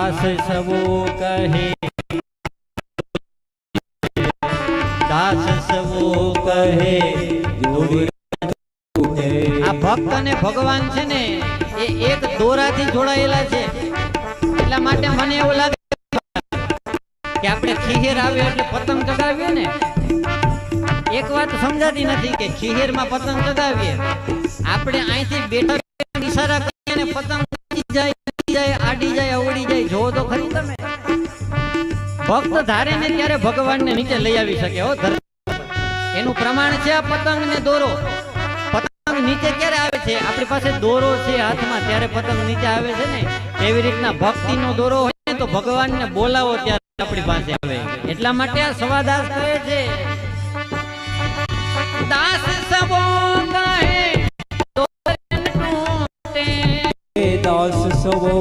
દાસ સવો કહે, દાસ સવો કહે, આ ભક્ત અને ભગવાન છે ને એ એક દોરાથી જોડાયેલા છે. એટલા માટે મને એવું લાગે કે આપણે ખીહેર આવે એટલે પતંગ ચગાવીએ ને, એક વાત સમજાતી નથી કે ખીહેર માં પતંગ ચગાવીએ, આપણે અહીંથી બેઠા ઈશારા કરીએ ને પતંગ જાય, આડી જાય, અવડી જાય. જો તો ખરી તમે, ભક્ત ધારે ને ત્યારે ભગવાન ને નીચે લઈ આવી શકે. હો એનું પ્રમાણ છે આ પતંગ ને દોરો. પતંગ નીચે ક્યારે આવે છે? આપણી પાસે દોરો છે હાથમાં ત્યારે પતંગ નીચે આવે છે ને. એવી રીતના ભક્તિ નો દોરો હોય ને તો ભગવાન ને બોલાવો ત્યારે આપણી પાસે આવે. એટલા માટે આ સવાદાસ કહે છે, દાસ સવો કહે, દાસ સવો